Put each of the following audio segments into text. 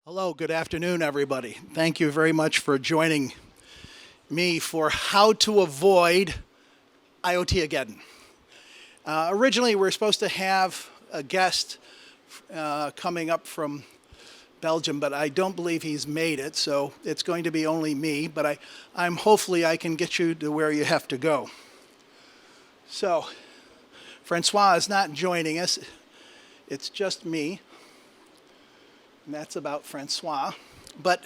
Hello, good afternoon, everybody. Thank you very much for joining me for how to avoid IoTageddon. Originally, we were supposed to have a guest coming up from Belgium, but I don't believe he's made it, so it's going to be only me, but I'm hopefully I can get you to where you have to go. So, Francois is not joining us. It's just me. And that's about Francois. But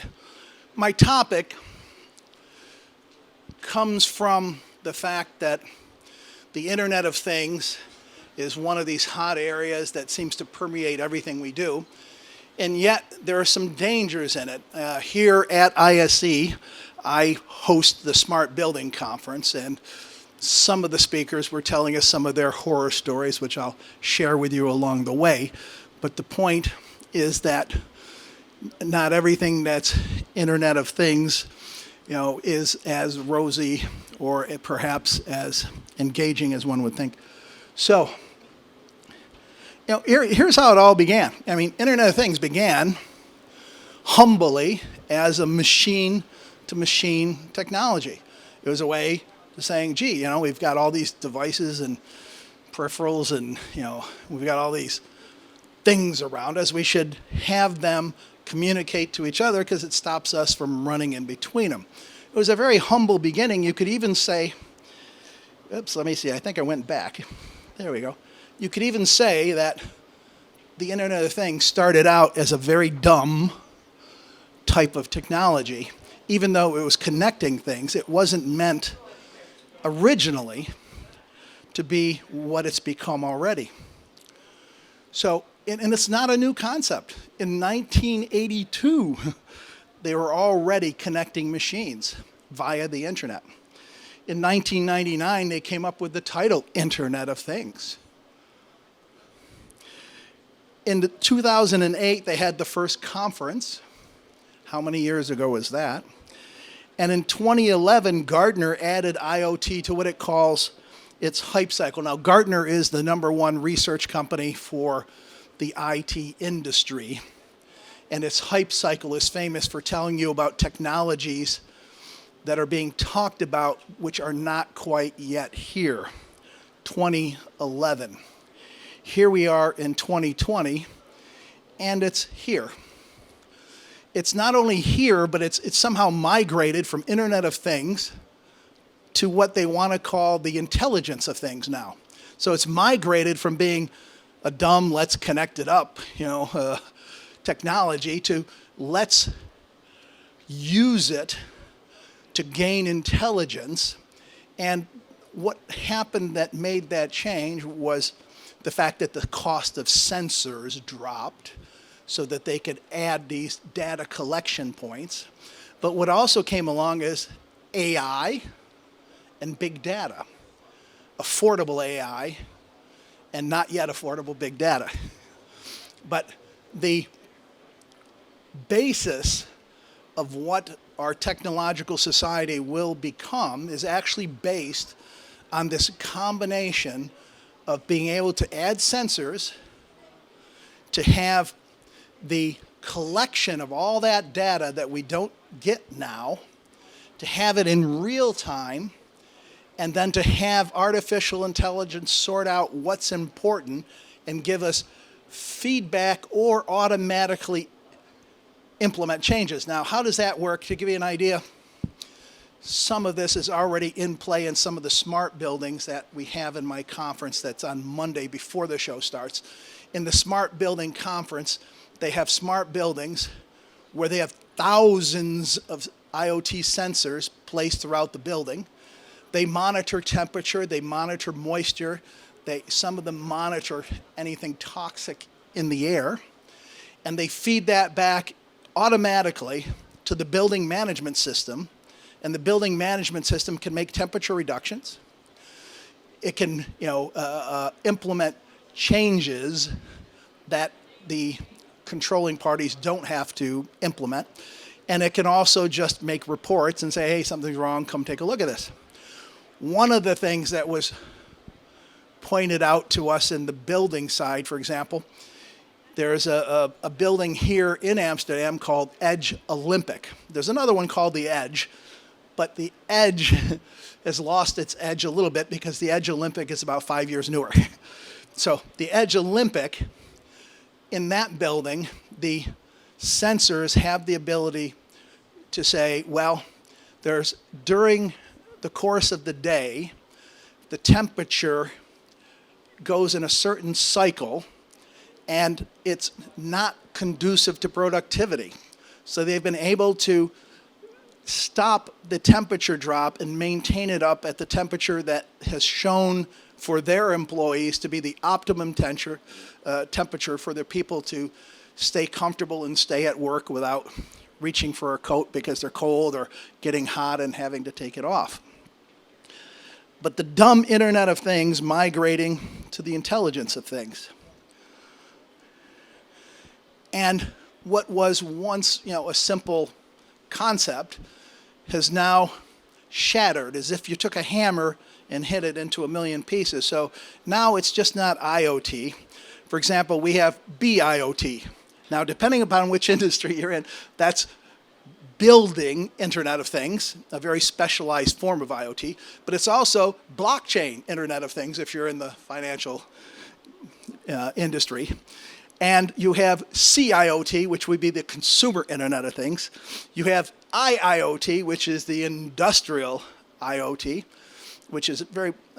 my topic comes from the fact that the Internet of Things is one of these hot areas that seems to permeate everything we do. And yet there are some dangers in it. Here at ISE, I host the Smart Building Conference, and some of the speakers were telling us some of their horror stories, which I'll share with you along the way. But the point is that not everything that's Internet of Things, is as rosy or perhaps as engaging as one would think. So, here's how it all began. Internet of Things began humbly as a machine-to-machine technology. It was a way of saying, gee, we've got all these devices and peripherals and, we've got all these things around us. We should have them communicate to each other because it stops us from running in between them. It was a very humble beginning. You could even say, oops, let me see, I think I went back. There we go. You could even say that the Internet of Things started out as a very dumb type of technology. Even though it was connecting things, it wasn't meant originally to be what it's become already. So, and it's not a new concept. In 1982, they were already connecting machines via the internet. In 1999, they came up with the title Internet of Things. In 2008, they had the first conference. How many years ago was that? And in 2011, Gartner added IoT to what it calls its hype cycle. Now, Gartner is the #1 research company for the IT industry, and its hype cycle is famous for telling you about technologies that are being talked about which are not quite yet here. 2011. Here we are in 2020, and it's here. It's not only here, but it's somehow migrated from Internet of Things to what they want to call the intelligence of things now. So it's migrated from being a dumb, let's connect it up, technology to let's use it to gain intelligence. And what happened that made that change was the fact that the cost of sensors dropped so that they could add these data collection points. But what also came along is AI and big data, affordable AI, and not yet affordable big data. But the basis of what our technological society will become is actually based on this combination of being able to add sensors, to have the collection of all that data that we don't get now, to have it in real time, and then to have artificial intelligence sort out what's important and give us feedback or automatically implement changes. Now, how does that work? To give you an idea, some of this is already in play in some of the smart buildings that we have in my conference that's on Monday before the show starts. In the Smart Building Conference, they have smart buildings where they have thousands of IoT sensors placed throughout the building. They monitor temperature, they monitor moisture, some of them monitor anything toxic in the air, and they feed that back automatically to the building management system, and the building management system can make temperature reductions. It can implement changes that the controlling parties don't have to implement, and it can also just make reports and say, hey, something's wrong, come take a look at this. One of the things that was pointed out to us in the building side, for example, There's a building here in Amsterdam called Edge Olympic. There's another one called the Edge, but the Edge has lost its edge a little bit because the Edge Olympic is about 5 years newer. So the Edge Olympic, in that building, the sensors have the ability to say, well, during the course of the day, the temperature goes in a certain cycle, and it's not conducive to productivity. So they've been able to stop the temperature drop and maintain it up at the temperature that has shown for their employees to be the optimum temperature for their people to stay comfortable and stay at work without reaching for a coat because they're cold or getting hot and having to take it off. But the dumb Internet of Things migrating to the intelligence of things. And what was once, a simple concept has now shattered, as if you took a hammer and hit it into a million pieces. So now it's just not IoT. For example, we have BIoT. Now, depending upon which industry you're in, that's building Internet of Things, a very specialized form of IoT, but it's also blockchain Internet of Things if you're in the financial industry. And you have CIoT, which would be the consumer Internet of Things. You have IIoT, which is the industrial IoT, which is a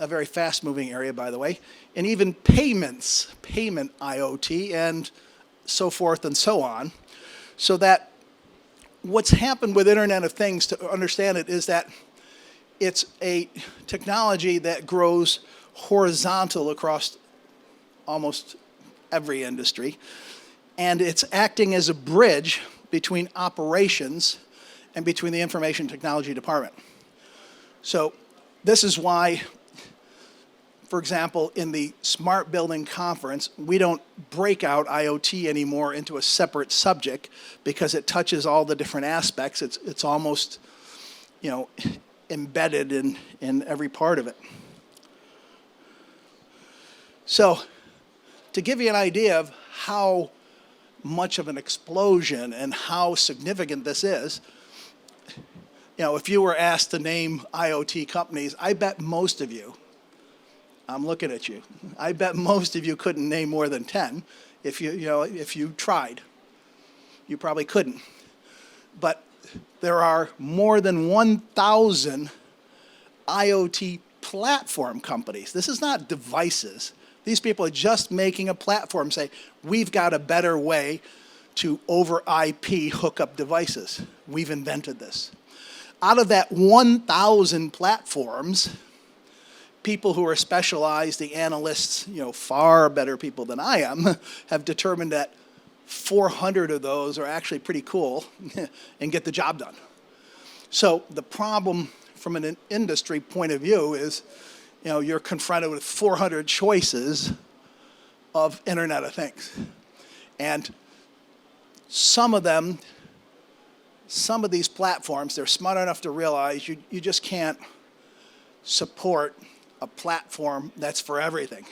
very fast-moving area, by the way, and even payment IoT, and so forth and so on. So that what's happened with Internet of Things, to understand it, is that it's a technology that grows horizontal across almost every industry, and it's acting as a bridge between operations and between the information technology department. So this is why, for example, in the Smart Building Conference, we don't break out IoT anymore into a separate subject because it touches all the different aspects. It's almost, embedded in every part of it. So to give you an idea of how much of an explosion and how significant this is, if you were asked to name IoT companies, I bet most of you, I'm looking at you, I bet most of you couldn't name more than 10 if you tried. You probably couldn't. But there are more than 1,000 IoT platform companies. This is not devices. These people are just making a platform, say, we've got a better way to over IP hook up devices. We've invented this. Out of that 1,000 platforms, people who are specialized, the analysts, far better people than I am, have determined that 400 of those are actually pretty cool and get the job done. So the problem from an industry point of view is, you're confronted with 400 choices of Internet of Things. And some of these platforms, they're smart enough to realize you just can't support a platform that's for everything.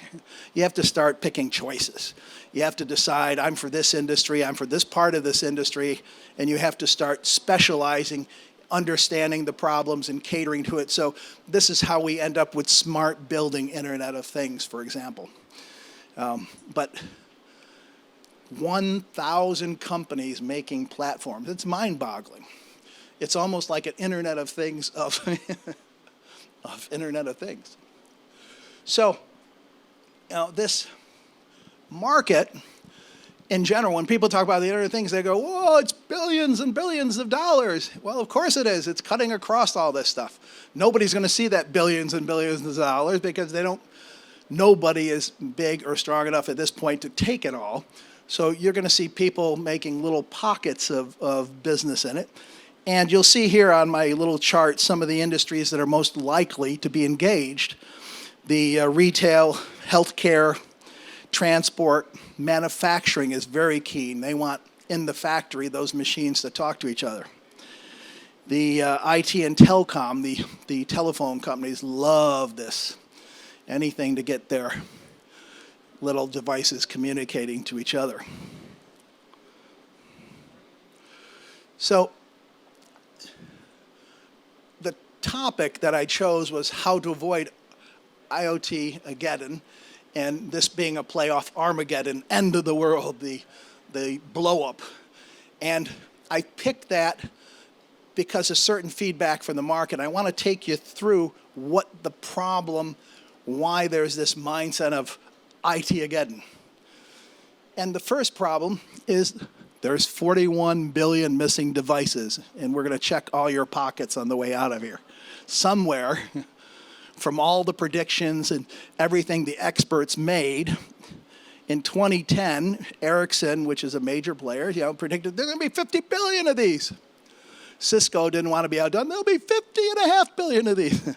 You have to start picking choices. You have to decide, I'm for this industry, I'm for this part of this industry, and you have to start specializing, understanding the problems and catering to it. So this is how we end up with smart building Internet of Things, for example. But 1,000 companies making platforms. It's mind-boggling. It's almost like an Internet of Things of Internet of Things. So, this market, in general, when people talk about the Internet of Things, they go, whoa, it's billions and billions of dollars. Well, of course it is. It's cutting across all this stuff. Nobody's going to see that billions and billions of dollars because nobody is big or strong enough at this point to take it all. So you're going to see people making little pockets of business in it. And you'll see here on my little chart some of the industries that are most likely to be engaged. The retail, healthcare, transport, manufacturing is very keen. They want in the factory those machines to talk to each other. The IT and telecom, the telephone companies love this. Anything to get their little devices communicating to each other. So the topic that I chose was how to avoid IoTageddon, and this being a play off Armageddon, end of the world, the blow up. And I picked that because of certain feedback from the market. I want to take you through what the problem, why there's this mindset of IoTageddon. And the first problem is there's 41 billion missing devices, and we're going to check all your pockets on the way out of here. Somewhere, from all the predictions and everything the experts made, in 2010, Ericsson, which is a major player, predicted there's going to be 50 billion of these. Cisco didn't want to be outdone. There'll be 50.5 billion of these.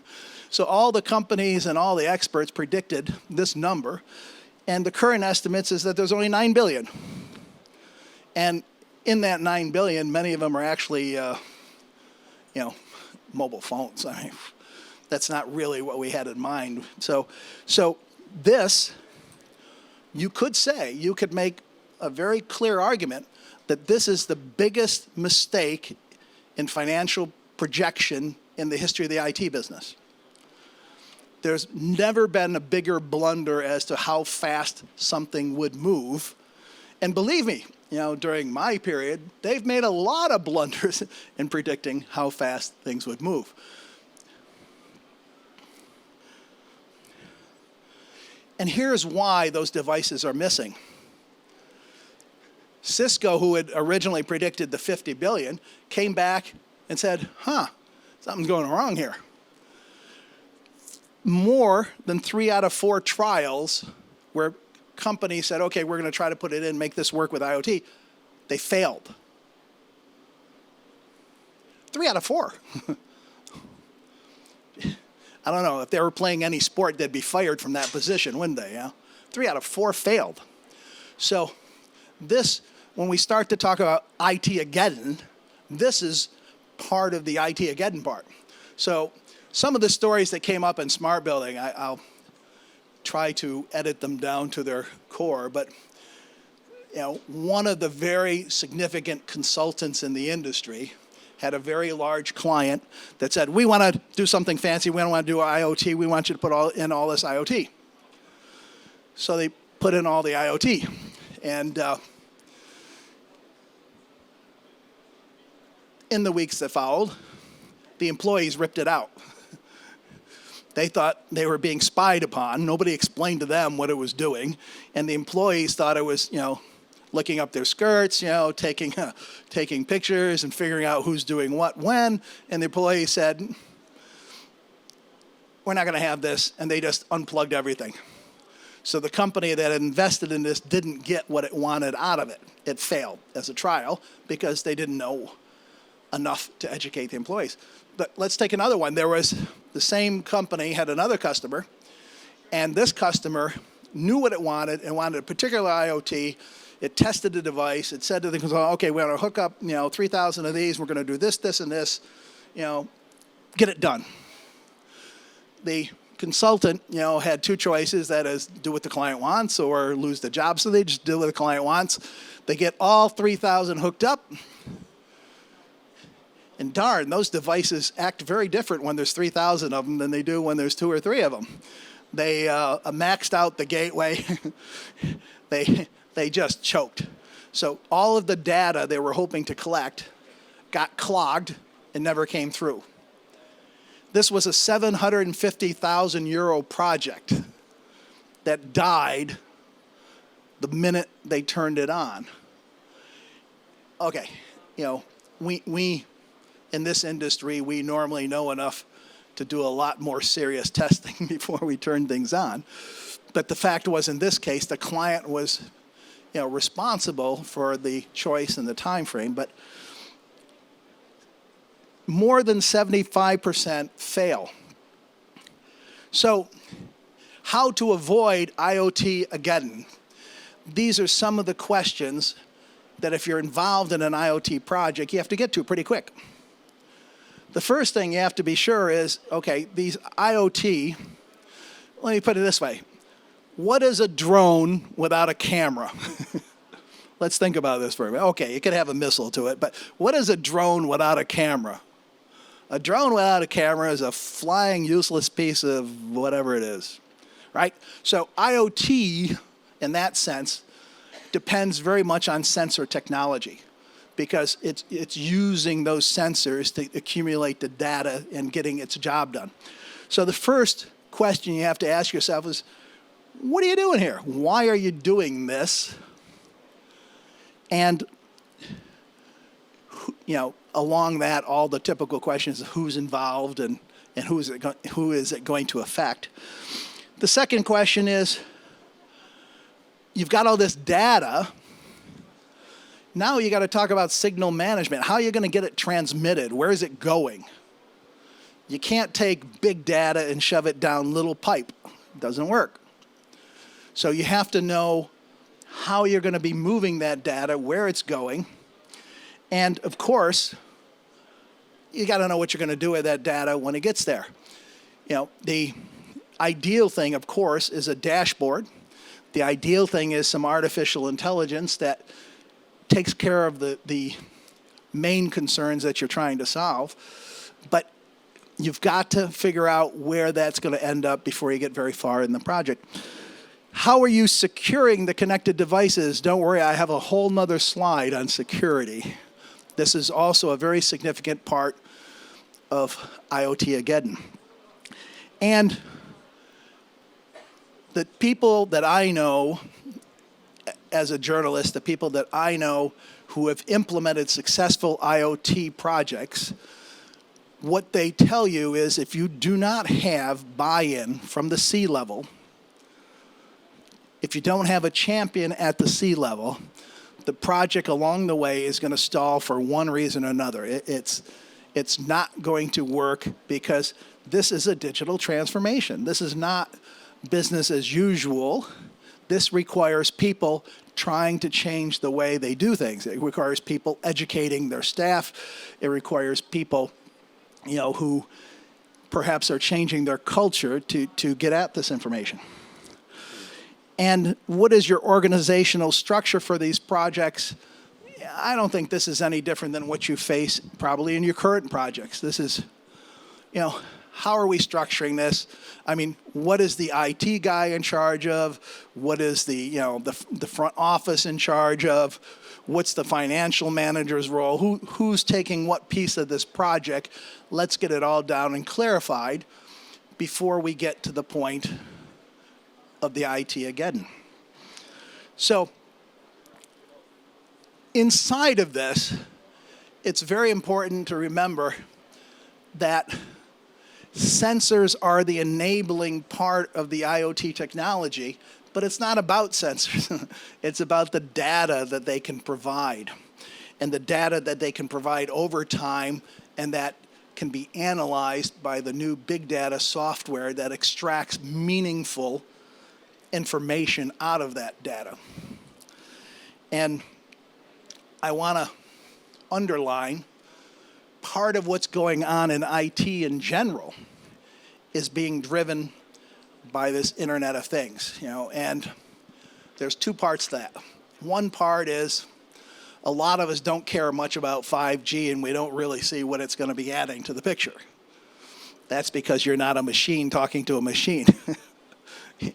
So all the companies and all the experts predicted this number. And the current estimates is that there's only 9 billion. And in that 9 billion, many of them are actually, mobile phones. I mean, that's not really what we had in mind. So this, you could make a very clear argument that this is the biggest mistake in financial projection in the history of the IT business. There's never been a bigger blunder as to how fast something would move. And believe me, during my period, they've made a lot of blunders in predicting how fast things would move. And here's why those devices are missing. Cisco, who had originally predicted the 50 billion, came back and said, something's going wrong here. More than 3 out of 4 trials where companies said, okay, we're going to try to put it in, make this work with IoT, they failed. 3 out of 4. I don't know, if they were playing any sport, they'd be fired from that position, wouldn't they? 3 out of 4 failed. So this, when we start to talk about IoTageddon, this is part of the IoTageddon part. So some of the stories that came up in smart building, I'll try to edit them down to their core, but one of the very significant consultants in the industry had a very large client that said, we want to do something fancy, we don't want to do IoT, we want you to put in all this IoT. So they put in all the IoT. And in the weeks that followed, the employees ripped it out. They thought they were being spied upon. Nobody explained to them what it was doing. And the employees thought it was, looking up their skirts, taking pictures and figuring out who's doing what when. And the employees said, we're not going to have this. And they just unplugged everything. So the company that had invested in this didn't get what it wanted out of it. It failed as a trial because they didn't know enough to educate the employees. But let's take another one. There was the same company had another customer, and this customer knew what it wanted and wanted a particular IoT. It tested the device. It said to the consultant, okay, we're going to hook up 3,000 of these. We're going to do this, this, and this. Get it done. The consultant, had 2 choices. That is, do what the client wants or lose the job. So they just do what the client wants. They get all 3,000 hooked up. And darn, those devices act very different when there's 3,000 of them than they do when there's 2 or 3 of them. They maxed out the gateway. They just choked. So all of the data they were hoping to collect got clogged and never came through. This was a 750,000 euro project that died the minute they turned it on. Okay, we in this industry, we normally know enough to do a lot more serious testing before we turn things on. But the fact was, in this case, the client was, responsible for the choice and the time frame. But more than 75% fail. So, how to avoid IoTageddon? These are some of the questions that, if you're involved in an IoT project, you have to get to pretty quick. The first thing you have to be sure is, okay, these IoT, let me put it this way. What is a drone without a camera? Let's think about this for a minute. Okay, you could have a missile to it, but what is a drone without a camera? A drone without a camera is a flying, useless piece of whatever it is, right? So IoT, in that sense, depends very much on sensor technology because it's using those sensors to accumulate the data and getting its job done. So the first question you have to ask yourself is, what are you doing here? Why are you doing this? And, along that, all the typical questions of who's involved and who is it going to affect. The second question is, you've got all this data. Now you got to talk about signal management. How are you going to get it transmitted? Where is it going? You can't take big data and shove it down little pipe. It doesn't work. So you have to know how you're going to be moving that data, where it's going. And of course, you got to know what you're going to do with that data when it gets there. The ideal thing, of course, is a dashboard. The ideal thing is some artificial intelligence that takes care of the main concerns that you're trying to solve. But you've got to figure out where that's going to end up before you get very far in the project. How are you securing the connected devices? Don't worry, I have a whole nother slide on security. This is also a very significant part of IoTageddon. And the people that I know, as a journalist, the people that I know who have implemented successful IoT projects, what they tell you is if you do not have buy-in from the C-level, if you don't have a champion at the C-level, the project along the way is going to stall for one reason or another. It's not going to work because this is a digital transformation. This is not business as usual. This requires people trying to change the way they do things. It requires people educating their staff. It requires people, who perhaps are changing their culture to get at this information. And what is your organizational structure for these projects? I don't think this is any different than what you face probably in your current projects. This is, how are we structuring this? I mean, what is the IT guy in charge of? What is the front office in charge of? What's the financial manager's role? Who's taking what piece of this project? Let's get it all down and clarified before we get to the point of the IoTageddon. So inside of this, it's very important to remember that sensors are the enabling part of the IoT technology, but it's not about sensors. It's about the data that they can provide and the data that they can provide over time, and that can be analyzed by the new big data software that extracts meaningful information out of that data. And I want to underline part of what's going on in IT in general is being driven by this Internet of Things, and there's two parts to that. One part is a lot of us don't care much about 5G and we don't really see what it's going to be adding to the picture. That's because you're not a machine talking to a machine.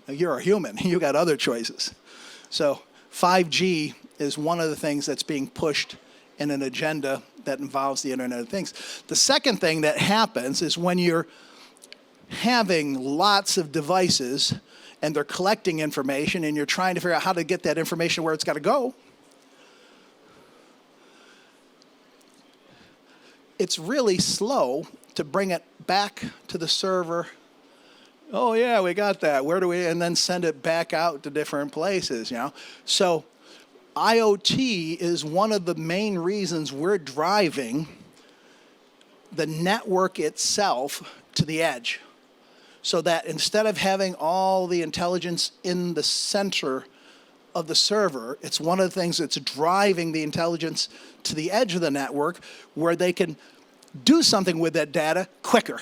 You're a human. You got other choices. So 5G is one of the things that's being pushed in an agenda that involves the Internet of Things. The second thing that happens is when you're having lots of devices and they're collecting information and you're trying to figure out how to get that information where it's got to go, it's really slow to bring it back to the server. Oh yeah, we got that. Where do we? And then send it back out to different places, So IoT is one of the main reasons we're driving the network itself to the edge. So that instead of having all the intelligence in the center of the server, it's one of the things that's driving the intelligence to the edge of the network where they can do something with that data quicker.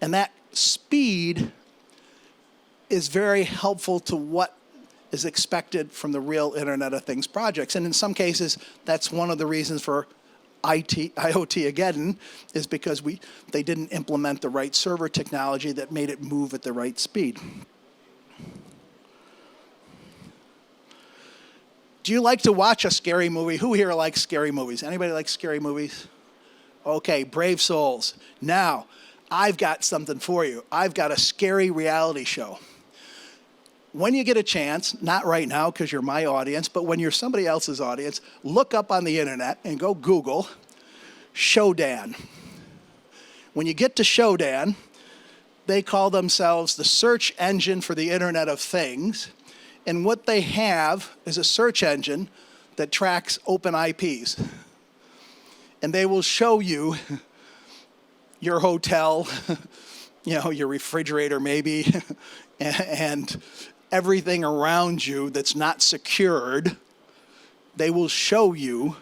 And that speed is very helpful to what is expected from the real Internet of Things projects. And in some cases, that's one of the reasons for IoTageddon, is because they didn't implement the right server technology that made it move at the right speed. Do you like to watch a scary movie? Who here likes scary movies? Anybody like scary movies? Okay, brave souls. Now, I've got something for you. I've got a scary reality show. When you get a chance, not right now because you're my audience, but when you're somebody else's audience, look up on the internet and go Google Shodan. When you get to Shodan, they call themselves the search engine for the Internet of Things. And what they have is a search engine that tracks open IPs. And they will show you your hotel, your refrigerator maybe, and everything around you that's not secured. They will show you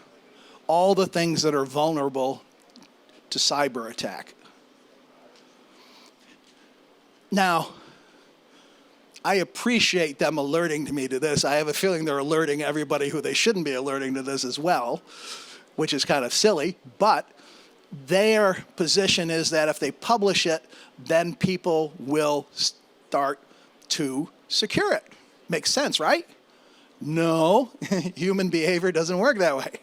all the things that are vulnerable to cyber attack. Now, I appreciate them alerting me to this. I have a feeling they're alerting everybody who they shouldn't be alerting to this as well, which is kind of silly, but their position is that if they publish it, then people will start to secure it. Makes sense, right? No, human behavior doesn't work that way.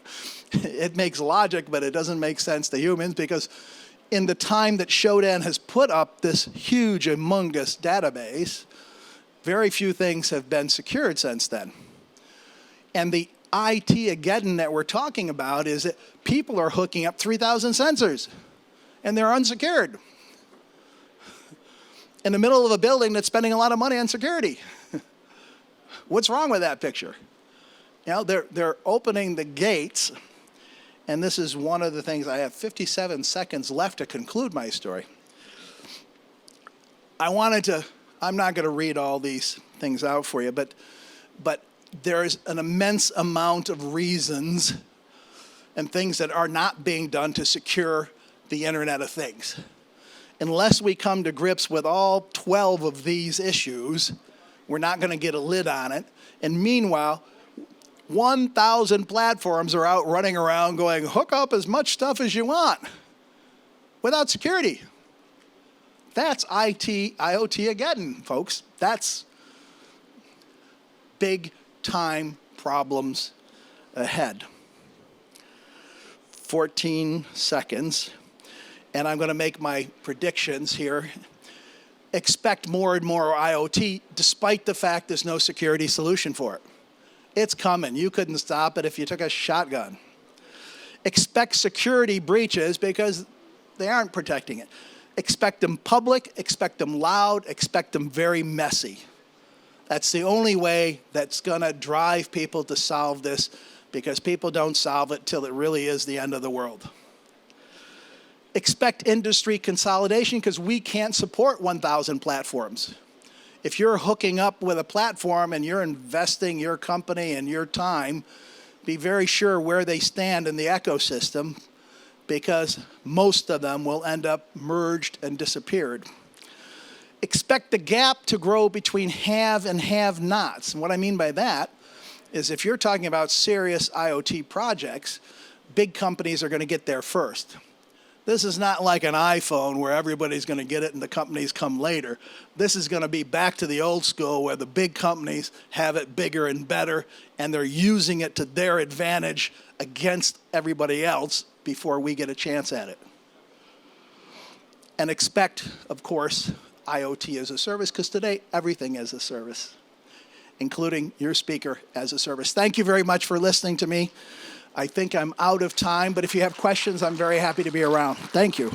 It makes logic, but it doesn't make sense to humans, because in the time that Shodan has put up this huge, humongous database, very few things have been secured since then. And the IoTageddon that we're talking about is that people are hooking up 3,000 sensors, and they're unsecured in the middle of a building that's spending a lot of money on security. What's wrong with that picture? They're opening the gates, and this is one of the things. I have 57 seconds left to conclude my story. I'm not going to read all these things out for you, but there's an immense amount of reasons and things that are not being done to secure the Internet of Things. Unless we come to grips with all 12 of these issues, we're not going to get a lid on it. And meanwhile, 1,000 platforms are out running around going, hook up as much stuff as you want without security. That's IoTageddon, folks. That's big time problems ahead. 14 seconds, and I'm going to make my predictions here. Expect more and more IoT, despite the fact there's no security solution for it. It's coming. You couldn't stop it if you took a shotgun. Expect security breaches because they aren't protecting it. Expect them public, expect them loud, expect them very messy. That's the only way that's going to drive people to solve this, because people don't solve it till it really is the end of the world. Expect industry consolidation, because we can't support 1,000 platforms. If you're hooking up with a platform and you're investing your company and your time, be very sure where they stand in the ecosystem, because most of them will end up merged and disappeared. Expect the gap to grow between have and have-nots. And what I mean by that is if you're talking about serious IoT projects, big companies are going to get there first. This is not like an iPhone where everybody's going to get it and the companies come later. This is going to be back to the old school where the big companies have it bigger and better, and they're using it to their advantage against everybody else before we get a chance at it. And expect, of course, IoT as a service, because today everything is a service, including your speaker as a service. Thank you very much for listening to me. I think I'm out of time, but if you have questions, I'm very happy to be around. Thank you.